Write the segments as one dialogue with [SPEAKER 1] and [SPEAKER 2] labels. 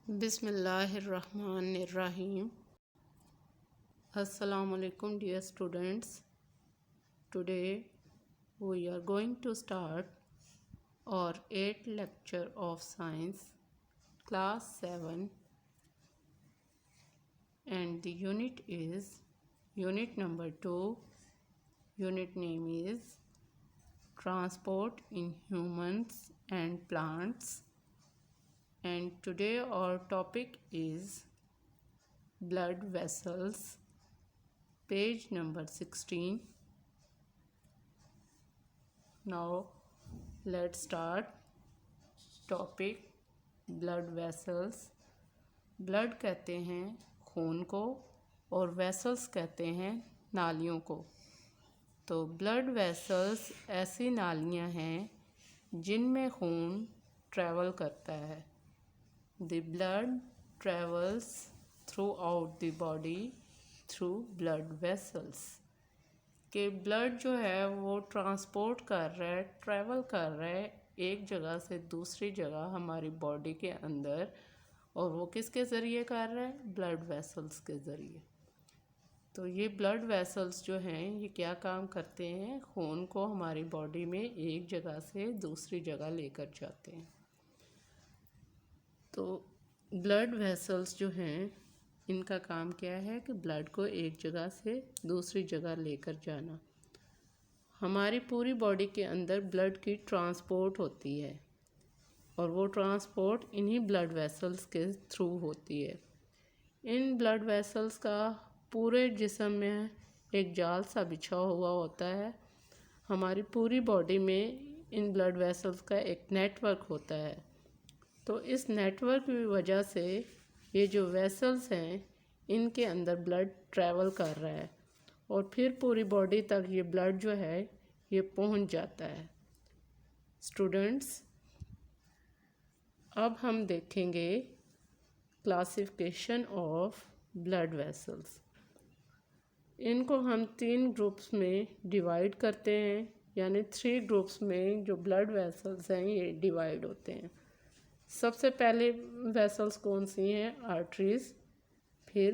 [SPEAKER 1] Bismillahirrahmanirrahim. Assalamu alaikum dear students. Today we are going to start our 8th lecture of science class 7 and the unit is unit number 2. Unit name is transport in humans and plants, and today our topic is blood vessels, page number 16. Now let's start topic blood vessels. Blood कहते हैं खून को और vessels कहते हैं नालियों को। तो ब्लड वेसल्स ऐसी नालियाँ हैं जिनमें खून ट्रैवल करता है। The blood travels through out the body through blood vessels. कि ब्लड जो है वो ट्रांसपोर्ट कर रहा है, ट्रैवल कर रहा है एक जगह से दूसरी जगह हमारी बॉडी के अंदर, और वो किसके ज़रिए कर रहा है? ब्लड वेसल्स के ज़रिए। तो ये ब्लड वेसल्स जो हैं ये क्या काम करते हैं? खून को हमारी बॉडी में एक जगह से दूसरी जगह लेकर जाते हैं। तो ब्लड वेसल्स जो हैं इनका काम क्या है कि ब्लड को एक जगह से दूसरी जगह लेकर जाना। हमारी पूरी बॉडी के अंदर ब्लड की ट्रांसपोर्ट होती है और वो ट्रांसपोर्ट इन्हीं ब्लड वेसल्स के थ्रू होती है। इन ब्लड वेसल्स का पूरे जिस्म में एक जाल सा बिछा हुआ होता है। हमारी पूरी बॉडी में इन ब्लड वेसल्स का एक नेटवर्क होता है। तो इस नेटवर्क की वजह से ये जो वेसल्स हैं इनके अंदर ब्लड ट्रैवल कर रहा है और फिर पूरी बॉडी तक ये ब्लड जो है ये पहुंच जाता है। स्टूडेंट्स, अब हम देखेंगे क्लासिफिकेशन ऑफ ब्लड वेसल्स। इनको हम 3 ग्रुप्स में डिवाइड करते हैं, यानी 3 ग्रुप्स में जो ब्लड वेसल्स हैं ये डिवाइड होते हैं। सबसे पहले वेसल्स कौन सी हैं? आर्टरीज, फिर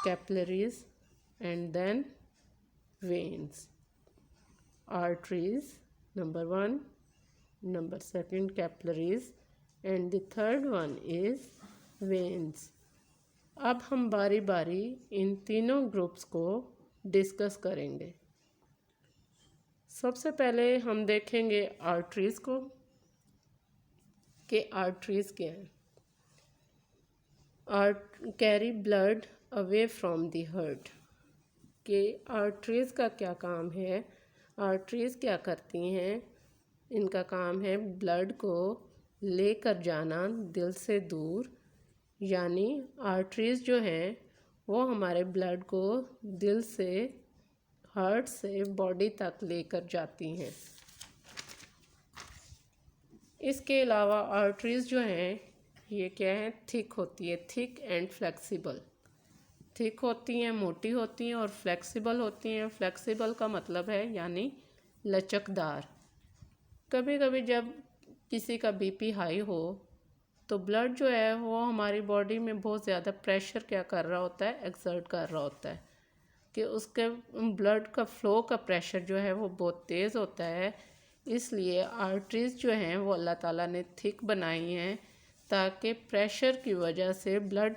[SPEAKER 1] capillaries and then veins. Arteries number 1, number 2 capillaries and the third one is veins. अब हम बारी बारी इन तीनों ग्रुप्स को डिस्कस करेंगे। सबसे पहले हम देखेंगे आर्टरीज को कि आर्टरीज क्या है। Carry blood away from the heart. कि आर्टरीज का क्या काम है? आर्टरीज क्या करती हैं? इनका काम है ब्लड को लेकर जाना दिल से दूर, यानी आर्टरीज जो हैं वो हमारे ब्लड को दिल से, हार्ट से बॉडी तक लेकर जाती हैं। इसके अलावा आर्टरीज जो हैं ये क्या है? थिक होती है, थिक एंड फ्लेक्सिबल। थिक होती हैं, मोटी होती हैं, और फ्लेक्सिबल होती हैं। फ्लेक्सिबल का मतलब है यानी लचकदार। कभी कभी जब किसी का बीपी हाई हो तो ब्लड जो है वो हमारी बॉडी में बहुत ज़्यादा प्रेशर क्या कर रहा होता है? एक्सर्ट कर रहा होता है कि उसके ब्लड का फ्लो का प्रेशर जो है वो बहुत तेज़ होता है। इसलिए आर्टरीज जो हैं वो अल्लाह ताला ने थिक बनाई हैं ताकि प्रेशर की वजह से ब्लड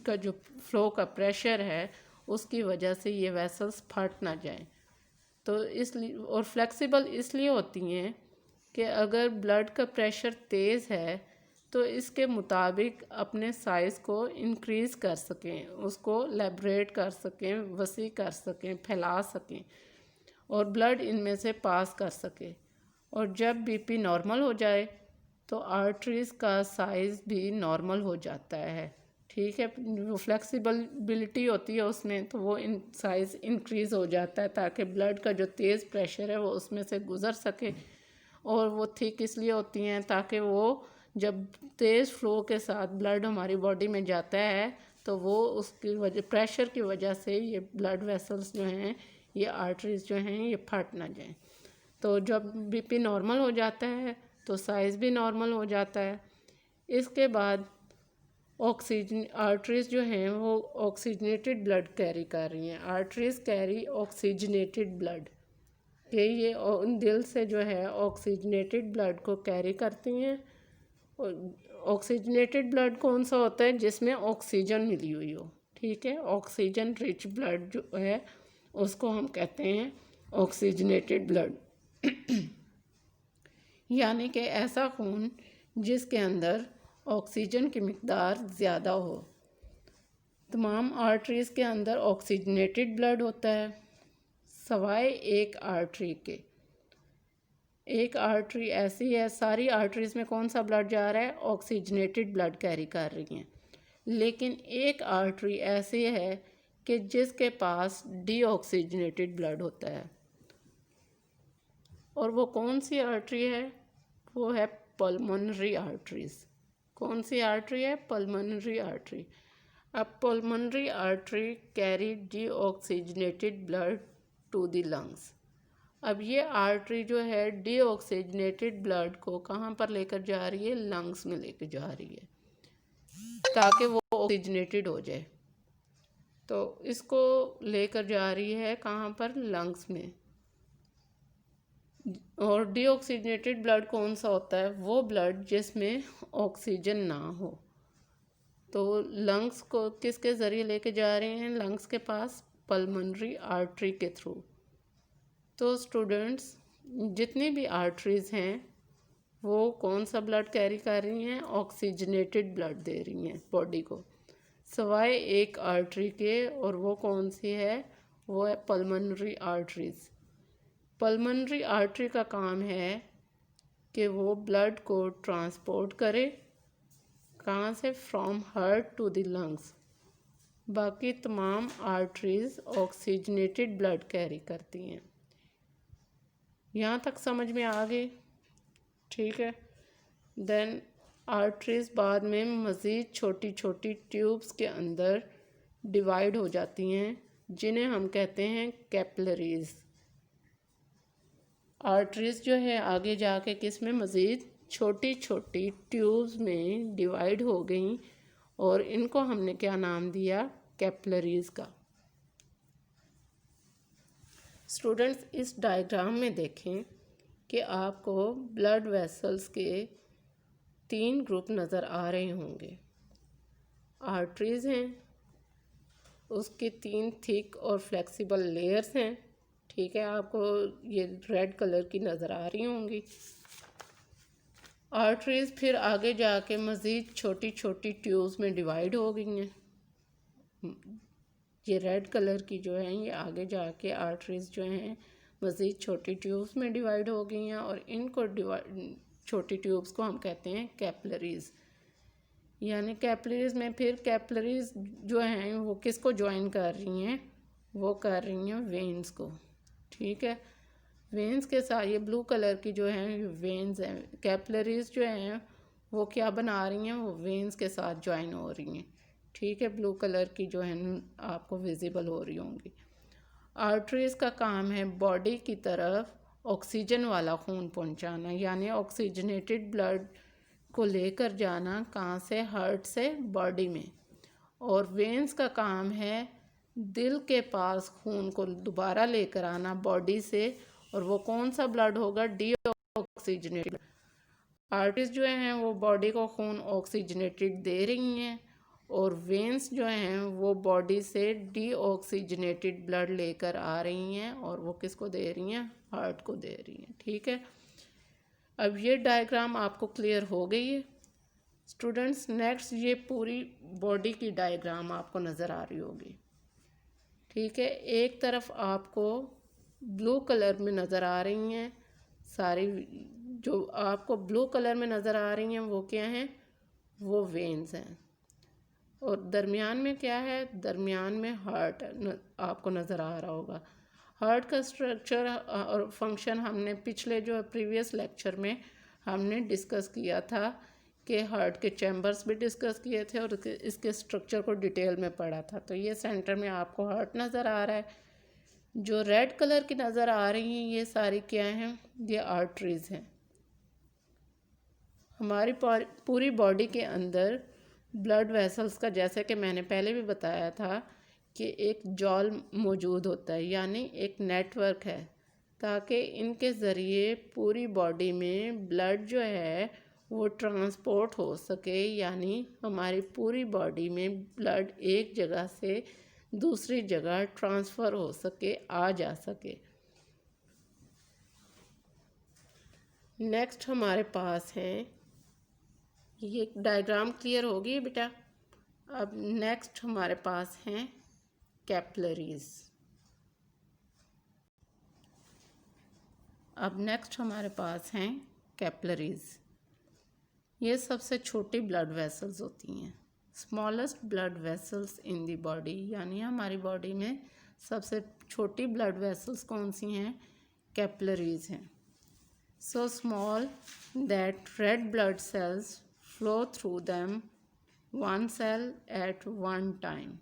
[SPEAKER 1] का जो फ्लो का प्रेशर है उसकी वजह से ये वेसल्स फट ना जाएं। तो इसलिए, और फ्लेक्सिबल इसलिए होती हैं कि अगर ब्लड का प्रेशर तेज़ है तो इसके मुताबिक अपने साइज़ को इंक्रीज़ कर सकें, उसको लेब्रेट कर सकें, वसी कर सकें, फैला सकें और ब्लड इनमें से पास कर सके। और जब बीपी नॉर्मल हो जाए तो आर्टरीज़ का साइज़ भी नॉर्मल हो जाता है। ठीक है, वो फ्लेक्सिबिलिटी होती है उसमें, तो वो इन साइज़ इंक्रीज़ हो जाता है ताकि ब्लड का जो तेज़ प्रेशर है वो उसमें से गुज़र सके। और वो थिक इसलिए होती हैं ताकि वो जब तेज़ फ्लो के साथ ब्लड हमारी बॉडी में जाता है तो वो उसकी वजह, प्रेशर की वजह से ये ब्लड वेसल्स जो हैं, ये आर्टरीज जो हैं ये फट ना जाएं। तो जब बीपी नॉर्मल हो जाता है तो साइज़ भी नॉर्मल हो जाता है। इसके बाद ऑक्सीजन आर्टरीज जो हैं वो ऑक्सीजनेटेड ब्लड कैरी कर रही हैं। आर्टरीज कैरी ऑक्सीजनेटेड ब्लड, ये दिल से जो है ऑक्सीजनेटेड ब्लड को कैरी करती हैं। ऑक्सीजनेटेड ब्लड कौन सा होता है? जिसमें ऑक्सीजन मिली हुई हो, ठीक है। ऑक्सीजन रिच ब्लड जो है उसको हम कहते हैं ऑक्सीजनेटेड ब्लड। यानी कि ऐसा खून जिसके अंदर ऑक्सीजन की मिकदार ज़्यादा हो। तमाम आर्टरीज़ के अंदर ऑक्सीजनेटेड ब्लड होता है सवाए एक आर्टरी के। एक आर्टरी ऐसी है, सारी आर्टरीज़ में कौन सा ब्लड जा रहा है? ऑक्सीजनेटेड ब्लड कैरी कर रही हैं। लेकिन एक आर्टरी ऐसी है कि जिसके पास डीऑक्सीजनेटेड ब्लड होता है। और वो कौन सी आर्टरी है? वो है पल्मोनरी आर्टरीज़। कौन सी आर्टरी है? Pulmonary artery. अब pulmonary artery carry deoxygenated blood to the lungs. अब ये आर्टरी जो है डीऑक्सीजनेटेड ब्लड को कहाँ पर लेकर जा रही है? लंग्स में लेकर जा रही है ताकि वो ऑक्सीजनेटेड हो जाए। तो इसको लेकर जा रही है कहाँ पर? लंग्स में। और डीऑक्सीजनेटेड ब्लड कौन सा होता है? वो ब्लड जिसमें ऑक्सीजन ना हो। तो लंग्स को किसके ज़रिए लेके जा रहे हैं? लंग्स के पास पल्मोनरी आर्टरी के थ्रू। तो स्टूडेंट्स, जितनी भी आर्टरीज़ हैं वो कौन सा ब्लड कैरी कर रही हैं? ऑक्सीजनेटेड ब्लड दे रही हैं बॉडी को, सवाए एक आर्टरी के। और वो कौन सी है? वो है पल्मोनरी आर्टरीज़। पल्मोनरी आर्टरी का काम है कि वो ब्लड को ट्रांसपोर्ट करे, कहाँ से? From heart to the lungs. बाकी तमाम आर्टरीज़ ऑक्सीजनेटेड ब्लड कैरी करती हैं। यहाँ तक समझ में आ गई? ठीक है। देन आर्टरीज़ बाद में मज़ीद छोटी छोटी ट्यूब्स के अंदर डिवाइड हो जाती हैं जिन्हें हम कहते हैं कैपिलरीज़। आर्टरीज़ जो है आगे जाके किस में? मज़ीद छोटी छोटी ट्यूब्स में डिवाइड हो गई और इनको हमने क्या नाम दिया? कैपिलरीज़ का। स्टूडेंट्स, इस डायग्राम में देखें कि आपको ब्लड वेसल्स के 3 ग्रुप नज़र आ रहे होंगे। आर्टरीज़ हैं, उसकी 3 थिक और फ्लेक्सिबल लेयर्स हैं, ठीक है। आपको ये रेड कलर की नज़र आ रही होंगी। आर्टरीज़ फिर आगे जाके मज़ीद छोटी छोटी ट्यूब्स में डिवाइड हो गई हैं। ये रेड कलर की जो है ये आगे जाके आर्टरीज़ जो हैं मज़ीद छोटी ट्यूब्स में डिवाइड हो गई हैं और इनको छोटी ट्यूब्स को हम कहते हैं कैपिलरीज़। यानी कैपिलरीज़ में फिर कैपिलरीज़ जो हैं वो किसको ज्वाइन कर रही हैं? वो कर रही हैं वेन्स को, ठीक है। वेन्स के साथ ये ब्लू कलर की जो हैं वेन्स हैं। कैपिलरीज़ जो हैं वो क्या बना रही हैं? वो वेन्स के साथ ज्वाइन हो रही हैं, ठीक है। ब्लू कलर की जो है आपको विजिबल हो रही होंगी। आर्टरीज़ का काम है बॉडी की तरफ ऑक्सीजन वाला खून पहुंचाना, यानी ऑक्सीजनेटेड ब्लड को लेकर जाना, कहाँ से? हार्ट से बॉडी में। और वेन्स का काम है दिल के पास खून को दोबारा लेकर आना बॉडी से। और वो कौन सा ब्लड होगा? डीऑक्सीजनेटेड। आर्टरीज जो हैं वो बॉडी को खून ऑक्सीजनेटेड दे रही हैं और वेन्स जो हैं वो बॉडी से डीऑक्सीजनेटेड ब्लड लेकर आ रही हैं और वो किसको दे रही हैं? हार्ट को दे रही हैं, ठीक है। अब ये डायग्राम आपको क्लियर हो गई है स्टूडेंट्स। नेक्स्ट ये पूरी बॉडी की डायग्राम आपको नज़र आ रही होगी, ठीक है। एक तरफ आपको ब्लू कलर में नज़र आ रही हैं सारी, जो आपको ब्लू कलर में नज़र आ रही हैं वो क्या हैं? वो वेन्स हैं। और दरमियान में क्या है? दरमियान में हार्ट आपको नज़र आ रहा होगा। हार्ट का स्ट्रक्चर और फंक्शन हमने पिछले जो प्रीवियस लेक्चर में हमने डिस्कस किया था कि हार्ट के चैम्बर्स भी डिस्कस किए थे और इसके स्ट्रक्चर को डिटेल में पढ़ा था। तो ये सेंटर में आपको हार्ट नज़र आ रहा है। जो रेड कलर की नज़र आ रही हैं ये सारी क्या हैं? ये आर्टरीज़ हैं। हमारी पूरी बॉडी के अंदर ब्लड वेसल्स का, जैसे कि मैंने पहले भी बताया था कि एक जॉल मौजूद होता है, यानी एक नेटवर्क है, ताकि इनके ज़रिए पूरी बॉडी में ब्लड जो है वो ट्रांसपोर्ट हो सके, यानी हमारी पूरी बॉडी में ब्लड एक जगह से दूसरी जगह ट्रांसफ़र हो सके, आ जा सके। नेक्स्ट हमारे पास है, ये डायग्राम क्लियर होगी बेटा। अब नेक्स्ट हमारे पास हैं कैपिलरीज। अब नेक्स्ट हमारे पास हैं कैपिलरीज। ये सबसे छोटी ब्लड वेसल्स होती हैं, smallest blood vessels in the body, यानी हमारी बॉडी में सबसे छोटी ब्लड वेसल्स कौन सी हैं? कैपिलरीज हैं। So small that red blood cells flow through them, one cell at one time.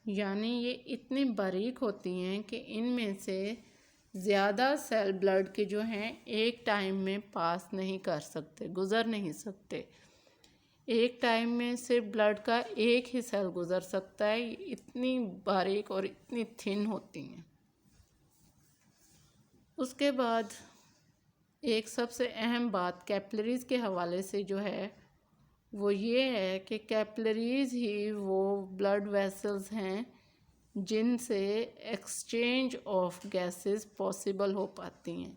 [SPEAKER 1] यानी ये इतनी बारीक होती हैं कि इनमें से ज़्यादा सेल ब्लड के जो हैं एक टाइम में पास नहीं कर सकते, गुज़र नहीं सकते। एक टाइम में सिर्फ ब्लड का एक ही सेल गुज़र सकता है, इतनी बारीक और इतनी थिन होती हैं। उसके बाद एक सबसे अहम बात कैपिलरीज़ के हवाले से जो है वो ये है कि कैपिलरीज़ ही वो ब्लड वेसल्स हैं जिनसे एक्सचेंज ऑफ गैसेस पॉसिबल हो पाती हैं,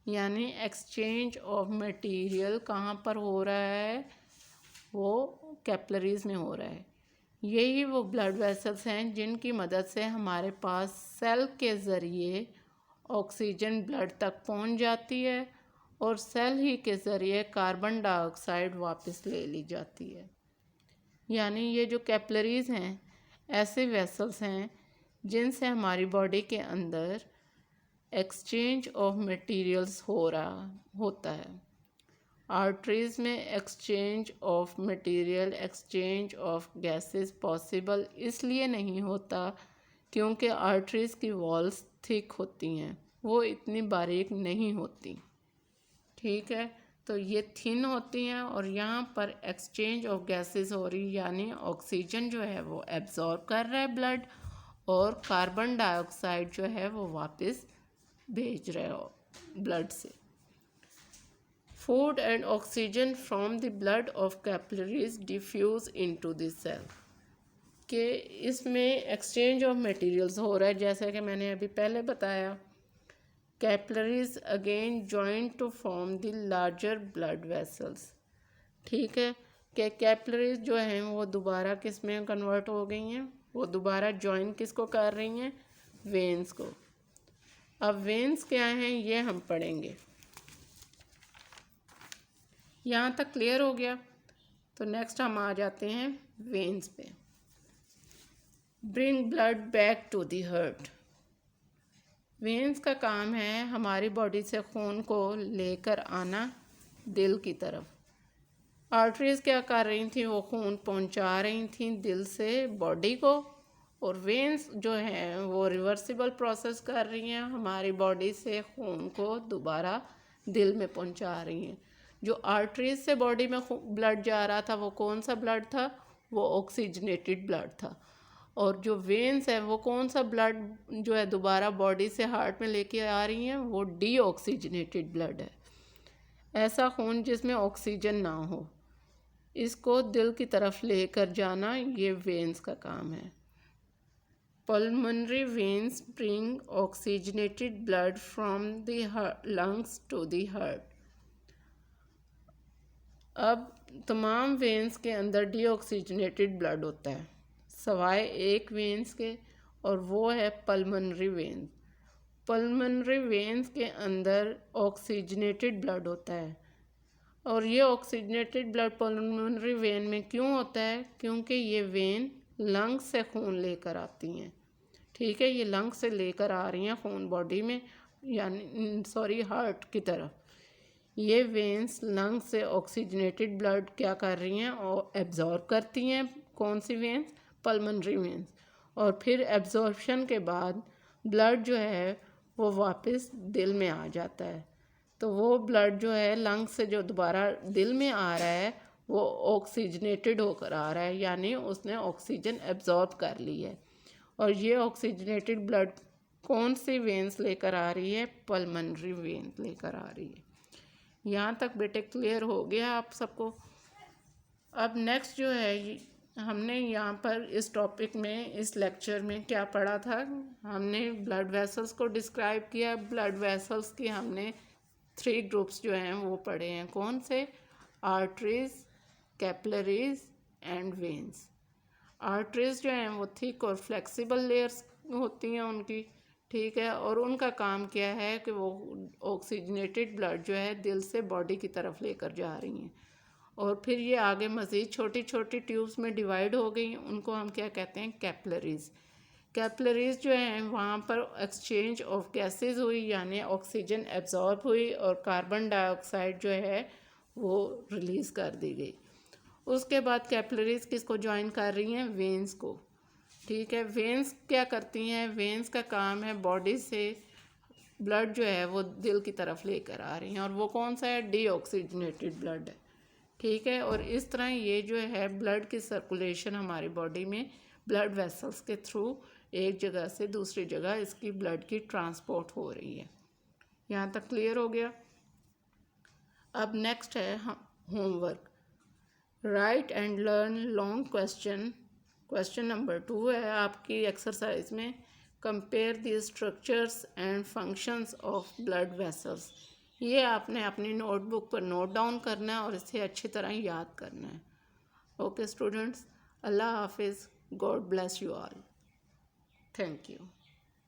[SPEAKER 1] यानी एक्सचेंज ऑफ मटेरियल कहाँ पर हो रहा है? वो कैपिलरीज़ में हो रहा है। यही वो ब्लड वेसल्स हैं जिनकी मदद से हमारे पास सेल के ज़रिए ऑक्सीजन ब्लड तक पहुंच जाती है और सेल ही के ज़रिए कार्बन डाइऑक्साइड वापस ले ली जाती है। यानी ये जो कैपिलरीज़ हैं ऐसे वेसल्स हैं जिनसे हमारी बॉडी के अंदर एक्सचेंज ऑफ मटेरियल्स होता है। आर्टरीज़ में exchange of material, exchange of gases possible इसलिए नहीं होता क्योंकि आर्टरीज़ की वॉल्स थिक होती हैं, वो इतनी बारीक नहीं होती। ठीक है, तो ये थिन होती हैं और यहाँ पर एक्सचेंज ऑफ गैसेस हो रही, यानी ऑक्सीजन जो है वो एब्जॉर्ब कर रहा है ब्लड और कार्बन डाइऑक्साइड जो है वो वापस भेज रहे हो ब्लड से। Food and oxygen from the blood of capillaries diffuse into the cell, कि इसमें एक्सचेंज ऑफ मटेरियल्स हो रहा है, जैसे कि मैंने अभी पहले बताया। Capillaries again join to form the larger blood vessels. ठीक है, कि कैपिलरीज जो हैं वो दोबारा किस में कन्वर्ट हो गई हैं? वो दोबारा जॉइन किसको कर रही हैं? वेन्स को। अब वेन्स क्या हैं ये हम पढ़ेंगे। यहाँ तक क्लियर हो गया? तो नेक्स्ट हम आ जाते हैं वेन्स पे। Bring blood back to the heart. Veins का काम है हमारी बॉडी से खून को लेकर आना दिल की तरफ। आर्टरीज क्या कर रही थी? वो खून पहुंचा रही थी दिल से बॉडी को, और वेन्स जो हैं वो रिवर्सिबल प्रोसेस कर रही हैं, हमारी बॉडी से खून को दोबारा दिल में पहुंचा रही हैं। जो आर्टरीज से बॉडी में ब्लड जा रहा था वो कौन सा ब्लड था? वो ऑक्सीजनेटेड ब्लड था। और जो वेन्स है वो कौन सा ब्लड जो है दोबारा बॉडी से हार्ट में लेके आ रही हैं? वो डीऑक्सीजनेटेड ब्लड है, ऐसा खून जिसमें ऑक्सीजन ना हो, इसको दिल की तरफ लेकर जाना ये वेन्स का काम है। Pulmonary veins bring oxygenated blood from the lungs to the heart. अब तमाम वेन्स के अंदर डीऑक्सीजनेटेड ब्लड होता है सवाए एक वेन्स के, और वो है पल्मोनरी वेन्स। पल्मोनरी वेन्स के अंदर ऑक्सीजनेटेड ब्लड होता है, और ये ऑक्सीजनेटेड ब्लड पल्मोनरी वेन में क्यों होता है? क्योंकि ये वेन लंग्स से खून लेकर आती हैं। ठीक है, ये लंग्स से लेकर आ रही हैं खून बॉडी में, यानी हार्ट की तरफ। ये वेन्स लंग्स से ऑक्सीजनेटेड ब्लड क्या कर रही हैं? और एब्जॉर्ब करती हैं। कौन सी वेन्स? Pulmonary veins. और फिर एब्जॉर्प्शन के बाद ब्लड जो है वो वापस दिल में आ जाता है। तो वो ब्लड जो है लंग्स से जो दोबारा दिल में आ रहा है वो ऑक्सीजनेटेड होकर आ रहा है, यानी उसने ऑक्सीजन एब्जॉर्ब कर ली है। और ये ऑक्सीजनेटेड ब्लड कौन सी वेन्स लेकर आ रही है? पल्मोनरी वेन्स लेकर आ रही है। यहाँ तक बेटे क्लियर हो गया आप सबको? अब नेक्स्ट जो है, हमने यहाँ पर इस टॉपिक में, इस लेक्चर में क्या पढ़ा था? हमने ब्लड वेसल्स को डिस्क्राइब किया। ब्लड वेसल्स की हमने 3 ग्रुप्स जो हैं वो पढ़े हैं। कौन से? Arteries, capillaries and veins. Arteries जो हैं वो थिक और फ्लेक्सिबल लेयर्स होती हैं उनकी, ठीक है, और उनका काम क्या है कि वो ऑक्सीजनेटेड ब्लड जो है दिल से बॉडी की तरफ लेकर जा रही हैं। और फिर ये आगे मज़ीद छोटी छोटी ट्यूब्स में डिवाइड हो गई, उनको हम क्या कहते हैं? कैपिलरीज। कैपिलरीज जो हैं वहाँ पर एक्सचेंज ऑफ गैसेस हुई, यानी ऑक्सीजन एब्जॉर्ब हुई और कार्बन डाइऑक्साइड जो है वो रिलीज़ कर दी गई। उसके बाद कैपिलरीज किसको ज्वाइन कर रही हैं? वेन्स को, ठीक है। वेन्स क्या करती हैं? वेन्स का काम है बॉडी से ब्लड जो है वो दिल की तरफ लेकर आ रही हैं, और वो कौन सा है? डीऑक्सीजनेटेड ब्लड है, ठीक है। और इस तरह ये जो है ब्लड की सर्कुलेशन हमारी बॉडी में ब्लड वेसल्स के थ्रू एक जगह से दूसरी जगह इसकी ब्लड की ट्रांसपोर्ट हो रही है। यहाँ तक क्लियर हो गया? अब नेक्स्ट है homework. Right and learn long question. Question number 2 है आपकी एक्सरसाइज में, compare the structures and functions of blood vessels. ये आपने अपनी नोटबुक पर नोट डाउन करना है और इसे अच्छी तरह याद करना है। ओके स्टूडेंट्स, अल्लाह हाफिज़, God bless you all, thank you.